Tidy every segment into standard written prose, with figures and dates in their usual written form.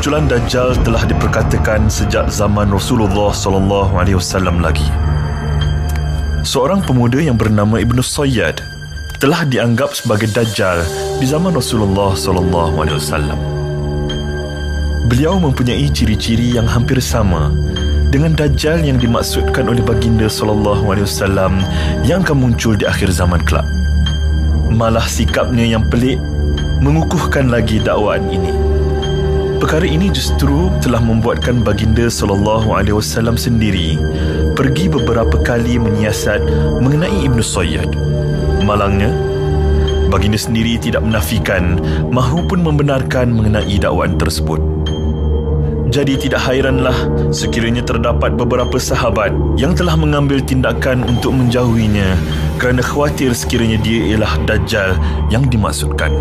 Kemunculan Dajjal telah diperkatakan sejak zaman Rasulullah SAW lagi. Seorang pemuda yang bernama Ibnu Sayyad telah dianggap sebagai Dajjal di zaman Rasulullah SAW. Beliau mempunyai ciri-ciri yang hampir sama dengan Dajjal yang dimaksudkan oleh baginda SAW yang akan muncul di akhir zaman kelak. Malah sikapnya yang pelik mengukuhkan lagi dakwaan ini. Perkara ini justru telah membuatkan baginda SAW sendiri pergi beberapa kali menyiasat mengenai Ibnu Sayyad. Malangnya, baginda sendiri tidak menafikan mahupun membenarkan mengenai dakwaan tersebut. Jadi tidak hairanlah sekiranya terdapat beberapa sahabat yang telah mengambil tindakan untuk menjauhinya kerana khawatir sekiranya dia ialah Dajjal yang dimaksudkan.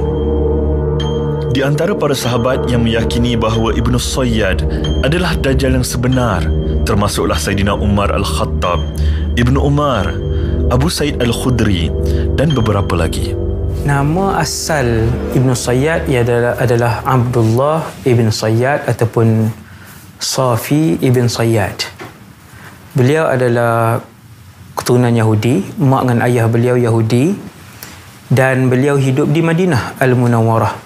Di antara para sahabat yang meyakini bahawa Ibnu Sayyad adalah Dajjal yang sebenar termasuklah Saidina Umar Al-Khattab, Ibnu Umar, Abu Sa'id Al-Khudri dan beberapa lagi. Nama asal Ibnu Sayyad adalah Abdullah Ibn Sayyad ataupun Safi Ibn Sayyad. Beliau adalah keturunan Yahudi, mak dan ayah beliau Yahudi, dan beliau hidup di Madinah Al-Munawwarah.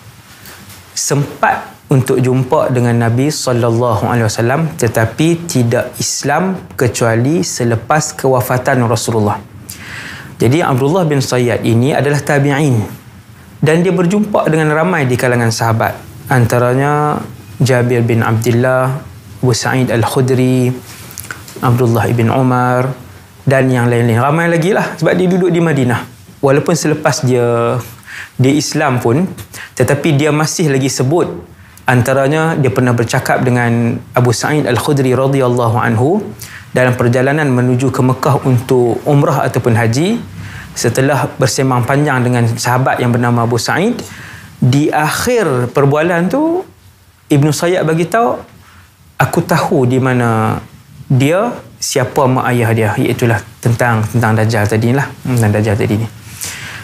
Sempat untuk jumpa dengan Nabi SAW, tetapi tidak Islam kecuali selepas kewafatan Rasulullah. Jadi Abdullah bin Sayyad ini adalah tabi'in dan dia berjumpa dengan ramai di kalangan sahabat, antaranya Jabir bin Abdullah, Abu Sa'id Al-Khudri, Abdullah ibn Umar dan yang lain-lain. Ramai lagi lah sebab dia duduk di Madinah. Walaupun selepas dia Islam pun, tetapi dia masih lagi sebut. Antaranya dia pernah bercakap dengan Abu Sa'id Al-Khudri radhiyallahu anhu dalam perjalanan menuju ke Mekah untuk umrah ataupun haji. Setelah bersemang panjang dengan sahabat yang bernama Abu Sa'id, di akhir perbualan tu Ibnu Sayyad bagi tahu, aku tahu di mana dia, siapa mak ayah dia, iaitulah tentang Dajjal tadi lah, tentang Dajjal tadi ni.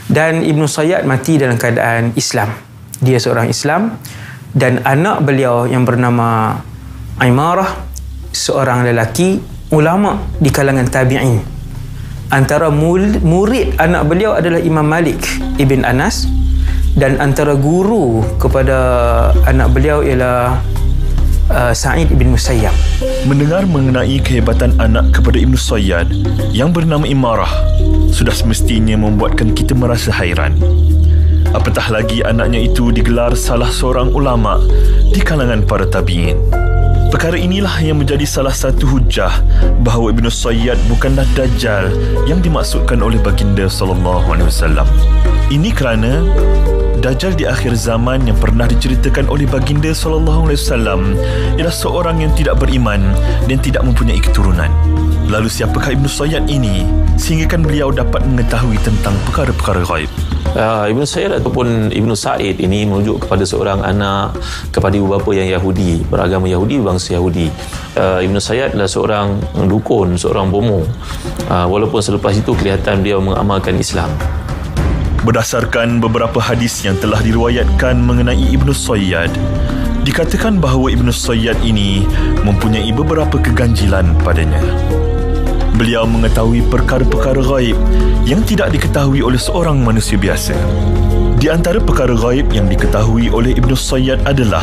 Dan Ibnu Sayyad mati dalam keadaan Islam. Dia seorang Islam dan anak beliau yang bernama Aimarah, seorang lelaki ulama di kalangan tabi'in. Antara murid anak beliau adalah Imam Malik Ibn Anas dan antara guru kepada anak beliau ialah Sa'id Ibn Musayyab. Mendengar mengenai kehebatan anak kepada Ibnu Sayyad yang bernama Imarah sudah semestinya membuatkan kita merasa hairan. Apatah lagi anaknya itu digelar salah seorang ulama di kalangan para tabi'in. Perkara inilah yang menjadi salah satu hujah bahawa Ibnu Sayyad bukanlah Dajjal yang dimaksudkan oleh baginda SAW. Ini kerana Dajjal di akhir zaman yang pernah diceritakan oleh baginda SAW ialah seorang yang tidak beriman dan tidak mempunyai keturunan. Lalu siapakah Ibnu Sayyad ini sehinggakan beliau dapat mengetahui tentang perkara-perkara ghaib? Ibnu Sayyad ataupun Ibnu Sa'id ini merujuk kepada seorang anak kepada ibu bapa yang Yahudi, beragama Yahudi, bangsa Yahudi. Ibnu Sayyad adalah seorang dukun, seorang bomoh. Walaupun selepas itu kelihatan beliau mengamalkan Islam. Berdasarkan beberapa hadis yang telah diriwayatkan mengenai Ibnu Sayyad, dikatakan bahawa Ibnu Sayyad ini mempunyai beberapa keganjilan padanya. Beliau mengetahui perkara-perkara ghaib yang tidak diketahui oleh seorang manusia biasa. Di antara perkara ghaib yang diketahui oleh Ibnu Sayyad adalah: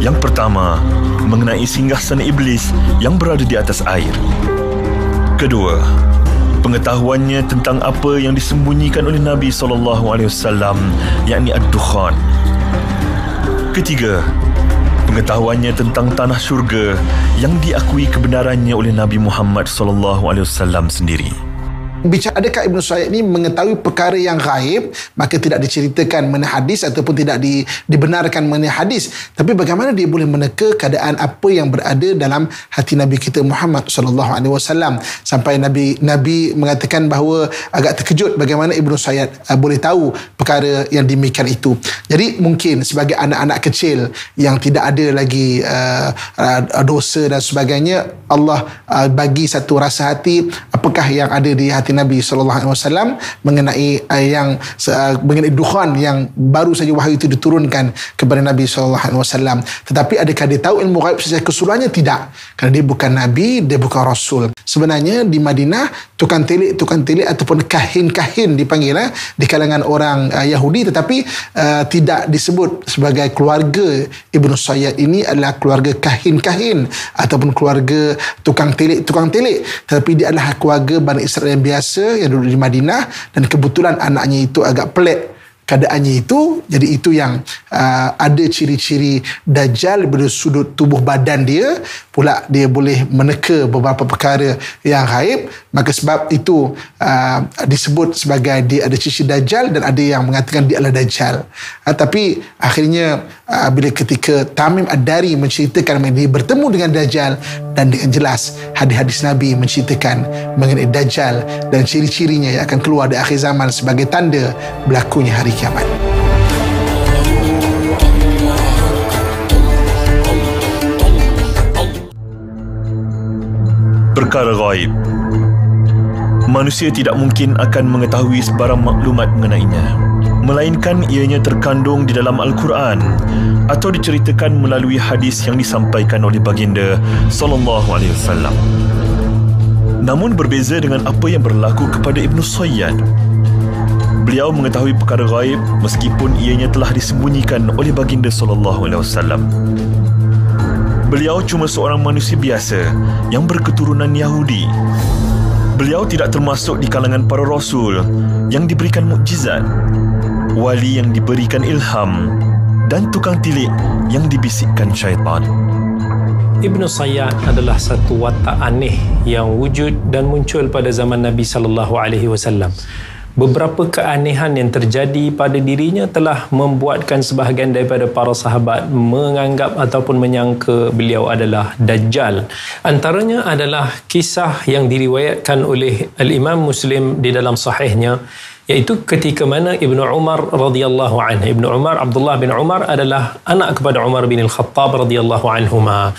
yang pertama, mengenai singgasana iblis yang berada di atas air. Kedua, pengetahuannya tentang apa yang disembunyikan oleh Nabi SAW, yakni ad-dukhan. Ketiga, pengetahuannya tentang tanah syurga yang diakui kebenarannya oleh Nabi Muhammad SAW sendiri. Bicara adakah Ibnu Sayyad ini mengetahui perkara yang gaib, maka tidak diceritakan mengenai hadis ataupun tidak dibenarkan mengenai hadis, tapi bagaimana dia boleh meneka keadaan apa yang berada dalam hati Nabi kita Muhammad SAW, sampai Nabi mengatakan bahawa agak terkejut bagaimana Ibnu Sayyad boleh tahu perkara yang demikian itu. Jadi mungkin sebagai anak-anak kecil yang tidak ada lagi dosa dan sebagainya, Allah bagi satu rasa hati apakah yang ada di hati Nabi SAW mengenai mengenai dukhan yang baru saja wahyu itu diturunkan kepada Nabi SAW. Tetapi adakah dia tahu ilmu ghaib secara keseluruhannya? Tidak, kerana dia bukan Nabi, dia bukan Rasul. Sebenarnya di Madinah tukang telik ataupun kahin-kahin dipanggil di kalangan orang Yahudi, tetapi tidak disebut sebagai keluarga Ibnu Sayyad ini adalah keluarga kahin-kahin ataupun keluarga tukang telik, tetapi dia adalah keluarga Bani Israel yang biasa yang duduk di Madinah, dan kebetulan anaknya itu agak pelik keadaannya itu. Jadi itu yang ada ciri-ciri Dajjal dari sudut tubuh badan dia, pula dia boleh meneka beberapa perkara yang gaib. Maka sebab itu disebut sebagai dia ada ciri Dajjal, dan ada yang mengatakan dia adalah Dajjal. Tapi akhirnya bila ketika Tamim Ad-Dari menceritakan dia bertemu dengan Dajjal, dan dengan jelas hadis-hadis Nabi menceritakan mengenai Dajjal dan ciri-cirinya yang akan keluar di akhir zaman sebagai tanda berlakunya hari kiamat. Perkara gaib. Manusia tidak mungkin akan mengetahui sebarang maklumat mengenainya, melainkan ianya terkandung di dalam Al-Quran atau diceritakan melalui hadis yang disampaikan oleh baginda sallallahu alaihi wasallam. Namun berbeza dengan apa yang berlaku kepada Ibnu Sayyad. Beliau mengetahui perkara gaib meskipun ianya telah disembunyikan oleh baginda sallallahu alaihi wasallam. Beliau cuma seorang manusia biasa yang berketurunan Yahudi. Beliau tidak termasuk di kalangan para rasul yang diberikan mukjizat, wali yang diberikan ilham, dan tukang tilik yang dibisikkan syaitan. Ibnu Sayyad adalah satu watak aneh yang wujud dan muncul pada zaman Nabi sallallahu alaihi wasallam. Beberapa keanehan yang terjadi pada dirinya telah membuatkan sebahagian daripada para sahabat menganggap ataupun menyangka beliau adalah Dajjal. Antaranya adalah kisah yang diriwayatkan oleh Al-Imam Muslim di dalam sahihnya, iaitu ketika mana Ibnu Umar radhiyallahu anhu. Ibnu Umar, Abdullah bin Umar adalah anak kepada Umar bin Al-Khattab radhiyallahu anhuma.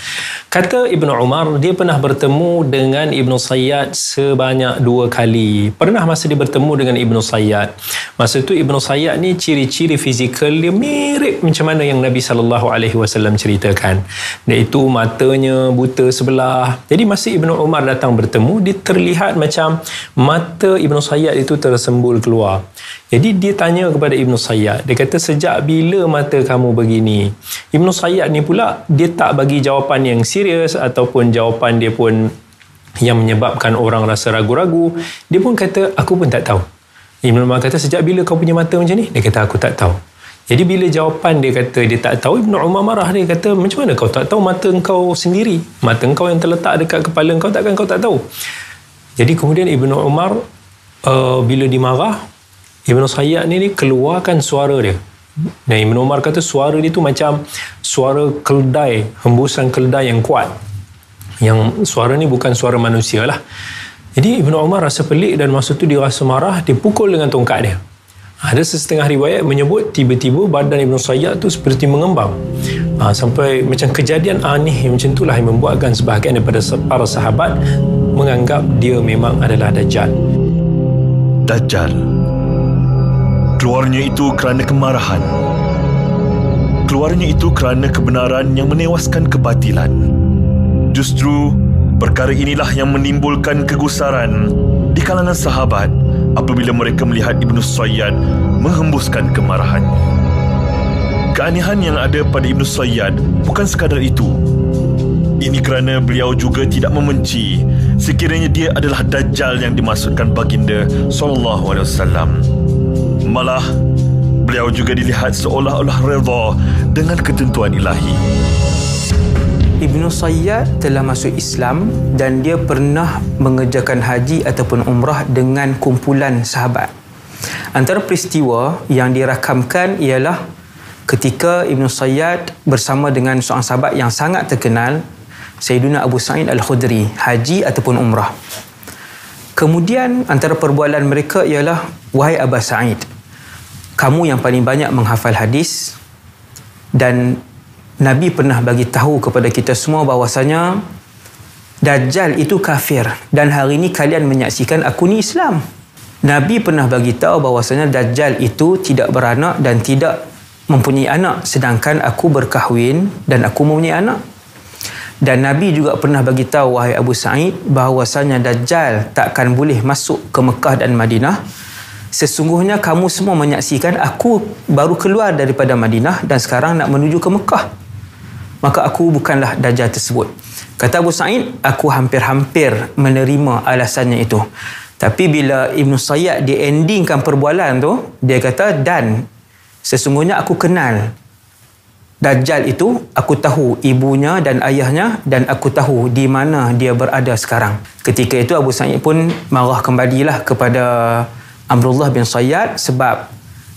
Kata Ibnu Umar, dia pernah bertemu dengan Ibnu Sayyad sebanyak 2 kali. Pernah masa dia bertemu dengan Ibnu Sayyad, masa itu Ibnu Sayyad ni ciri-ciri fizikal dia mirip macam mana yang Nabi SAW ceritakan, iaitu matanya buta sebelah. Jadi masa Ibnu Umar datang bertemu, dia terlihat macam mata Ibnu Sayyad itu tersembul keluar. Jadi dia tanya kepada Ibnu Sayyad, dia kata, sejak bila mata kamu begini? Ibnu Sayyad ni pula dia tak bagi jawapan yang serius ataupun jawapan dia pun yang menyebabkan orang rasa ragu-ragu. Dia pun kata, aku pun tak tahu. Ibnu Umar kata, sejak bila kau punya mata macam ni? Dia kata, aku tak tahu. Jadi bila jawapan dia kata dia tak tahu, Ibnu Umar marah. Dia kata, macam mana kau tak tahu mata engkau sendiri? Mata engkau yang terletak dekat kepala engkau, takkan kau tak tahu? Jadi kemudian Ibnu Umar bila dimarah, Ibnu Sayyad ni keluarkan suara dia. Dan Ibnu Umar kata suara dia tu macam suara keldai, hembusan keldai yang kuat. Yang suara ni bukan suara manusia lah. Jadi Ibnu Umar rasa pelik, dan masa tu dia rasa marah, dia pukul dengan tongkat dia. Ada setengah riwayat menyebut tiba-tiba badan Ibnu Sayyad tu seperti mengembang. Sampai macam kejadian aneh macam itulah yang membuatkan sebahagian daripada para sahabat menganggap dia memang adalah Dajjal. Dajjal. Keluarnya itu kerana kemarahan. Keluarnya itu kerana kebenaran yang menewaskan kebatilan. Justru perkara inilah yang menimbulkan kegusaran di kalangan sahabat apabila mereka melihat Ibnu Sayyad menghembuskan kemarahannya. Keanehan yang ada pada Ibnu Sayyad bukan sekadar itu. Ini kerana beliau juga tidak membenci sekiranya dia adalah Dajjal yang dimaksudkan baginda sallallahu alaihi wasallam. Malah beliau juga dilihat seolah-olah redha dengan ketentuan ilahi. Ibnu Sayyad telah masuk Islam dan dia pernah mengerjakan haji ataupun umrah dengan kumpulan sahabat. Antara peristiwa yang dirakamkan ialah ketika Ibnu Sayyad bersama dengan seorang sahabat yang sangat terkenal, Sayyidina Abu Sa'id Al-Khudri, haji ataupun umrah. Kemudian antara perbualan mereka ialah, wahai Abu Sa'id, kamu yang paling banyak menghafal hadis, dan Nabi pernah bagi tahu kepada kita semua bahawasanya Dajjal itu kafir dan hari ini kalian menyaksikan aku ni Islam. Nabi pernah bagi tahu bahawasanya Dajjal itu tidak beranak dan tidak mempunyai anak, sedangkan aku berkahwin dan aku mempunyai anak. Dan Nabi juga pernah bagi tahu, wahai Abu Sa'id, bahawasanya Dajjal takkan boleh masuk ke Mekah dan Madinah. Sesungguhnya kamu semua menyaksikan aku baru keluar daripada Madinah dan sekarang nak menuju ke Mekah. Maka aku bukanlah Dajjal tersebut. Kata Abu Sa'id, aku hampir-hampir menerima alasannya itu. Tapi bila Ibn Sayyad dia endingkan perbualan tu, dia kata, dan sesungguhnya aku kenal Dajjal itu, aku tahu ibunya dan ayahnya dan aku tahu di mana dia berada sekarang. Ketika itu Abu Sa'id pun marah kembalilah kepada Abdullah bin Sayyad sebab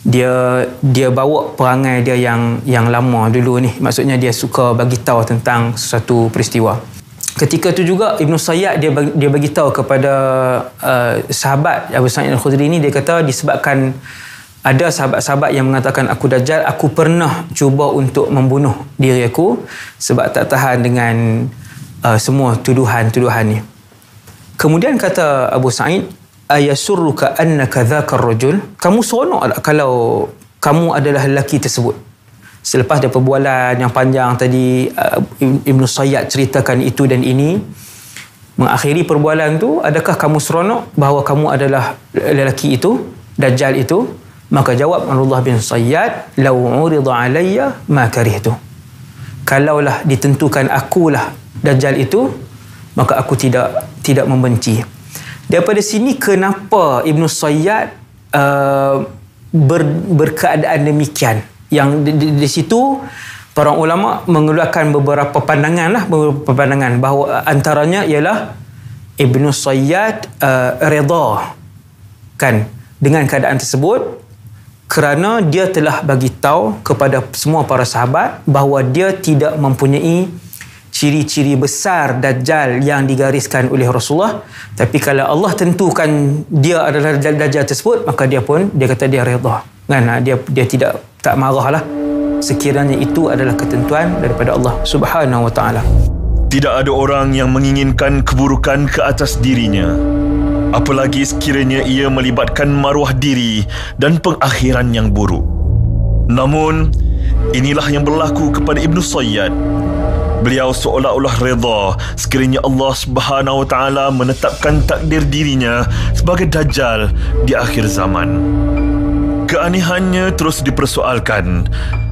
dia bawa perangai dia yang lama dulu ni. Maksudnya dia suka bagi tahu tentang sesuatu peristiwa. Ketika itu juga Ibn Sayyad dia bagi tahu kepada sahabat Abu Sa'id Al-Khudri ni, dia kata disebabkan ada sahabat-sahabat yang mengatakan aku Dajjal, aku pernah cuba untuk membunuh diri aku sebab tak tahan dengan semua tuduhan-tuduhan ni. Kemudian kata Abu Sa'id, ayasurruka annaka dhakar rajul, kamu seronok tak kalau kamu adalah lelaki tersebut? Selepas dia perbualan yang panjang tadi, Ibn Sayyad ceritakan itu dan ini, mengakhiri perbualan tu, adakah kamu seronok bahawa kamu adalah lelaki itu, Dajjal itu? Maka jawab Abdullah bin Sayyad, law urida alayya ma karihtu, kalaulah ditentukan akulah Dajjal itu, maka aku tidak membenci. Daripada sini kenapa Ibn Sayyad berkeadaan demikian. Yang di situ para ulama mengeluarkan beberapa pandangan bahawa antaranya ialah Ibn Sayyad redha kan dengan keadaan tersebut kerana dia telah bagi tahu kepada semua para sahabat bahawa dia tidak mempunyai ciri-ciri besar Dajjal yang digariskan oleh Rasulullah, tapi kalau Allah tentukan dia adalah Dajjal tersebut, maka dia kata dia redha kan, dia tak marahlah sekiranya itu adalah ketentuan daripada Allah Subhanahu wa taala. Tidak ada orang yang menginginkan keburukan ke atas dirinya, apalagi sekiranya ia melibatkan maruah diri dan pengakhiran yang buruk. Namun inilah yang berlaku kepada Ibn Sayyad. Beliau seolah-olah redha sekiranya Allah Subhanahu wa taala menetapkan takdir dirinya sebagai Dajjal di akhir zaman. Keanehannya terus dipersoalkan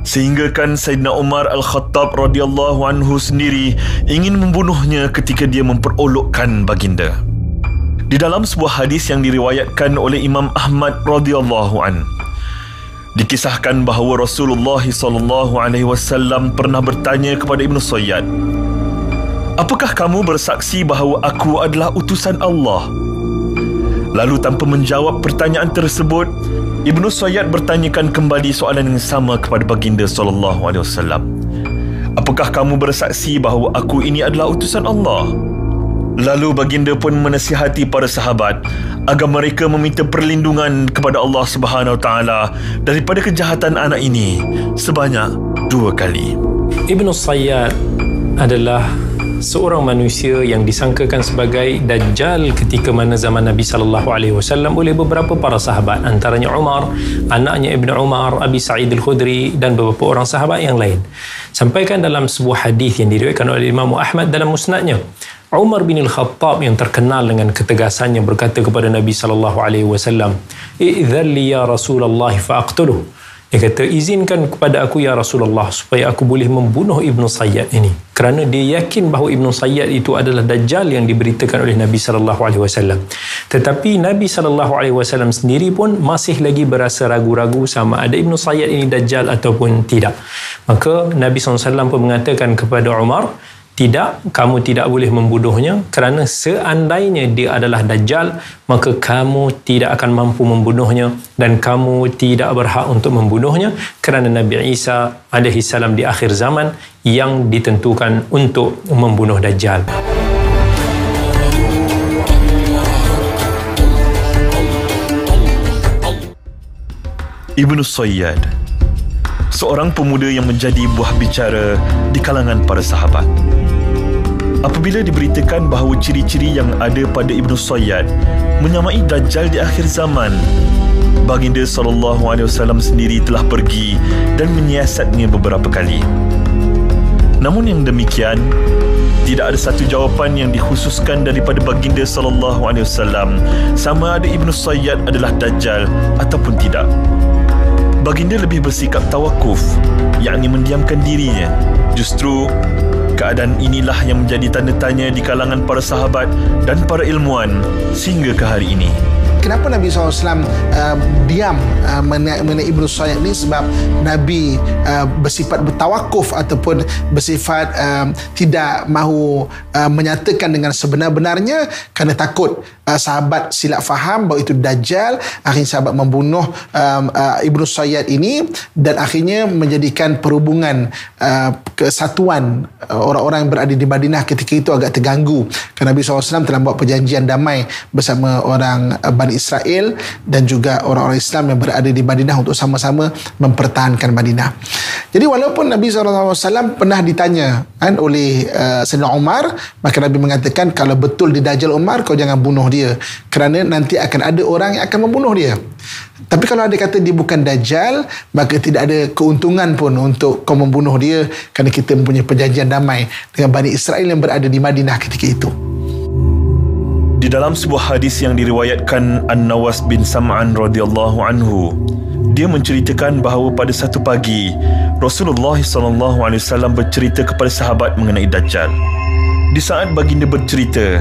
sehinggakan Sayyidina Umar Al-Khattab radhiyallahu anhu sendiri ingin membunuhnya ketika dia memperolokkan baginda. Di dalam sebuah hadis yang diriwayatkan oleh Imam Ahmad radhiyallahu anhu, dikisahkan bahawa Rasulullah SAW pernah bertanya kepada Ibn Sayyad, apakah kamu bersaksi bahawa aku adalah utusan Allah? Lalu tanpa menjawab pertanyaan tersebut, Ibn Sayyad bertanyakan kembali soalan yang sama kepada baginda SAW. Apakah kamu bersaksi bahawa aku ini adalah utusan Allah? Lalu baginda pun menasihati para sahabat agar mereka meminta perlindungan kepada Allah Subhanahu Wa Taala daripada kejahatan anak ini sebanyak 2 kali. Ibn Sayyad adalah seorang manusia yang disangkakan sebagai Dajjal ketika mana zaman Nabi SAW oleh beberapa para sahabat, antaranya Umar, anaknya Ibn Umar, Abi Sa'id Al-Khudri dan beberapa orang sahabat yang lain. Sampaikan dalam sebuah hadis yang diriwayatkan oleh Imam Ahmad dalam musnadnya, Umar bin Al-Khattab yang terkenal dengan ketegasannya berkata kepada Nabi SAW, "Idzan li ya Rasulullah fa'aqtuluh." Dia kata, izinkan kepada aku ya Rasulullah supaya aku boleh membunuh Ibn Sayyad ini. Kerana dia yakin bahawa Ibn Sayyad itu adalah Dajjal yang diberitakan oleh Nabi SAW. Tetapi Nabi SAW sendiri pun masih lagi berasa ragu-ragu sama ada Ibn Sayyad ini Dajjal ataupun tidak. Maka Nabi SAW pun mengatakan kepada Umar, tidak, kamu tidak boleh membunuhnya kerana seandainya dia adalah Dajjal, maka kamu tidak akan mampu membunuhnya dan kamu tidak berhak untuk membunuhnya kerana Nabi Isa AS di akhir zaman yang ditentukan untuk membunuh Dajjal. Ibn Sayyad, seorang pemuda yang menjadi buah bicara di kalangan para sahabat. apabila diberitakan bahawa ciri-ciri yang ada pada Ibnu Sayyad menyamai Dajjal di akhir zaman. Baginda SAW sendiri telah pergi dan menyiasatnya beberapa kali. Namun yang demikian, tidak ada satu jawapan yang dikhususkan daripada baginda SAW sama ada Ibnu Sayyad adalah Dajjal ataupun tidak. Baginda lebih bersikap tawakuf, yakni mendiamkan dirinya. Justru keadaan inilah yang menjadi tanda tanya di kalangan para sahabat dan para ilmuwan sehingga ke hari ini. Kenapa Nabi SAW diam mengenai Ibnu Sayyad ni? Sebab Nabi bersifat bertawakuf ataupun bersifat tidak mahu menyatakan dengan sebenar-benarnya kerana takut sahabat silap faham bahawa itu Dajjal. Akhirnya sahabat membunuh Ibnu Sayyad ini dan akhirnya menjadikan perhubungan kesatuan orang-orang yang berada di Madinah ketika itu agak terganggu. Kerana Nabi SAW telah buat perjanjian damai bersama orang Bani Israel dan juga orang-orang Islam yang berada di Madinah untuk sama-sama mempertahankan Madinah. Jadi walaupun Nabi SAW pernah ditanya oleh Sayyidina Umar, maka Nabi mengatakan kalau betul dia Dajjal Umar, kau jangan bunuh dia kerana nanti akan ada orang yang akan membunuh dia. Tapi kalau ada kata dia bukan Dajjal, maka tidak ada keuntungan pun untuk kau membunuh dia kerana kita mempunyai perjanjian damai dengan Bani Israel yang berada di Madinah ketika itu. Di dalam sebuah hadis yang diriwayatkan An-Nawas bin Sam'an radhiyallahu anhu, dia menceritakan bahawa pada satu pagi Rasulullah SAW bercerita kepada sahabat mengenai Dajjal. Di saat baginda bercerita,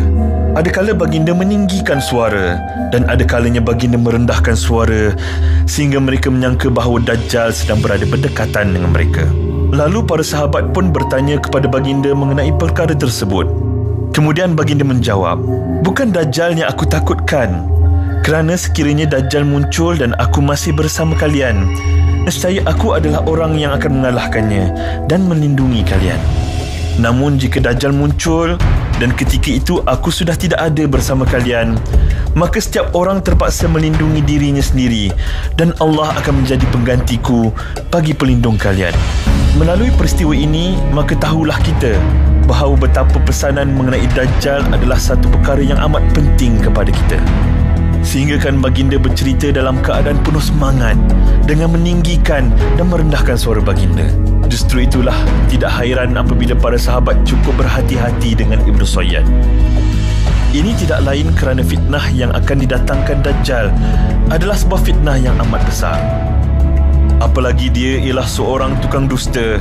ada kala baginda meninggikan suara dan ada kalanya baginda merendahkan suara sehingga mereka menyangka bahawa Dajjal sedang berada berdekatan dengan mereka. Lalu para sahabat pun bertanya kepada baginda mengenai perkara tersebut. Kemudian baginda menjawab, bukan Dajjal yang aku takutkan. Kerana sekiranya Dajjal muncul dan aku masih bersama kalian, nescaya aku adalah orang yang akan mengalahkannya dan melindungi kalian. Namun jika Dajjal muncul dan ketika itu aku sudah tidak ada bersama kalian, maka setiap orang terpaksa melindungi dirinya sendiri dan Allah akan menjadi penggantiku bagi pelindung kalian. Melalui peristiwa ini, maka tahulah kita bahawa betapa pesanan mengenai Dajjal adalah satu perkara yang amat penting kepada kita. Sehingga kan baginda bercerita dalam keadaan penuh semangat dengan meninggikan dan merendahkan suara baginda. Justru itulah tidak hairan apabila para sahabat cukup berhati-hati dengan Ibnu Sayyad. Ini tidak lain kerana fitnah yang akan didatangkan Dajjal adalah sebuah fitnah yang amat besar. Apalagi dia ialah seorang tukang dusta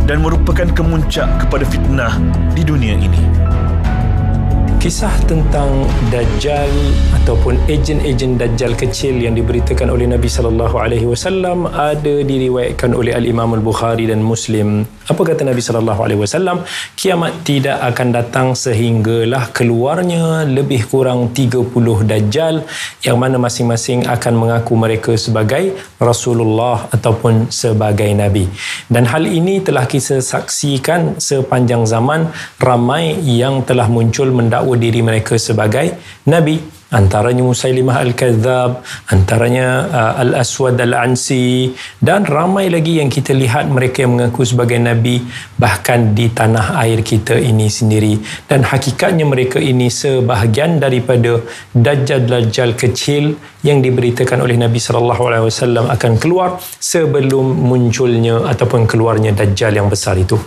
dan merupakan kemuncak kepada fitnah di dunia ini. Kisah tentang Dajjal ataupun ejen-ejen Dajjal kecil yang diberitakan oleh Nabi SAW ada diriwayatkan oleh Al-Imam Al-Bukhari dan Muslim. Apa kata Nabi SAW? Kiamat tidak akan datang sehinggalah keluarnya lebih kurang 30 Dajjal yang mana masing-masing akan mengaku mereka sebagai Rasulullah ataupun sebagai Nabi. Dan hal ini telah kita saksikan sepanjang zaman, ramai yang telah muncul mendakwa diri mereka sebagai Nabi. Antaranya Musailimah Al-Kadzab, antaranya Al-Aswad Al-Ansi, dan ramai lagi yang kita lihat mereka yang mengaku sebagai Nabi bahkan di tanah air kita ini sendiri. Dan hakikatnya mereka ini sebahagian daripada Dajjal-Dajjal kecil yang diberitakan oleh Nabi SAW akan keluar sebelum munculnya ataupun keluarnya Dajjal yang besar itu.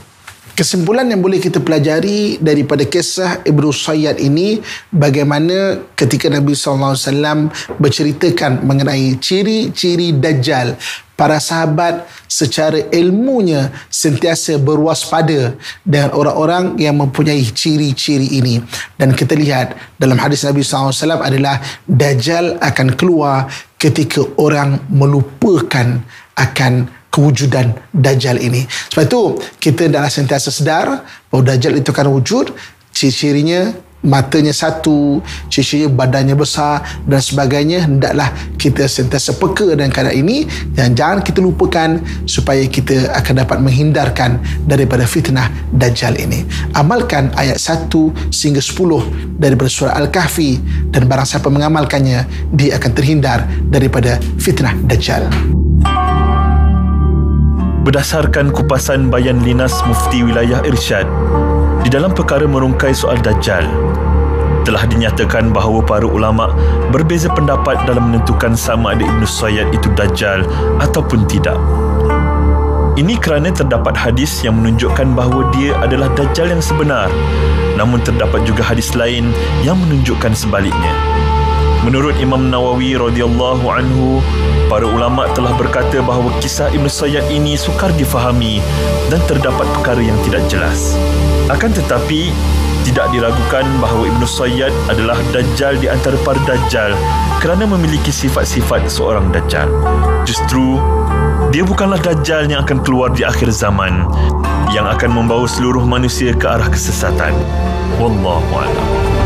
Kesimpulan yang boleh kita pelajari daripada kisah Ibnu Sayyad ini, bagaimana ketika Nabi SAW berceritakan mengenai ciri-ciri Dajjal, para sahabat secara ilmunya sentiasa berwaspada dengan orang-orang yang mempunyai ciri-ciri ini. Dan kita lihat dalam hadis Nabi SAW adalah Dajjal akan keluar ketika orang melupakan akan kewujudan Dajjal ini. Sebab itu kita hendaklah sentiasa sedar bahawa Dajjal itu akan wujud. Ciri-cirinya matanya satu, ciri-cirinya badannya besar dan sebagainya. Hendaklah kita sentiasa peka dengan keadaan ini dan jangan kita lupakan supaya kita akan dapat menghindarkan daripada fitnah Dajjal ini. Amalkan ayat 1 sehingga 10 daripada surah Al-Kahfi dan barang siapa mengamalkannya, dia akan terhindar daripada fitnah Dajjal. berdasarkan kupasan Bayan Linas Mufti Wilayah Irsyad di dalam perkara merungkai soal Dajjal, telah dinyatakan bahawa para ulama berbeza pendapat dalam menentukan sama ada Ibn Sayyad itu Dajjal ataupun tidak. Ini kerana terdapat hadis yang menunjukkan bahawa dia adalah Dajjal yang sebenar, namun terdapat juga hadis lain yang menunjukkan sebaliknya. Menurut Imam Nawawi radhiyallahu anhu, para ulama telah berkata bahawa kisah Ibn Sayyad ini sukar difahami dan terdapat perkara yang tidak jelas. Akan tetapi, tidak diragukan bahawa Ibn Sayyad adalah Dajjal di antara para Dajjal kerana memiliki sifat-sifat seorang Dajjal. Justru, dia bukanlah Dajjal yang akan keluar di akhir zaman, yang akan membawa seluruh manusia ke arah kesesatan. Wallahu a'lam.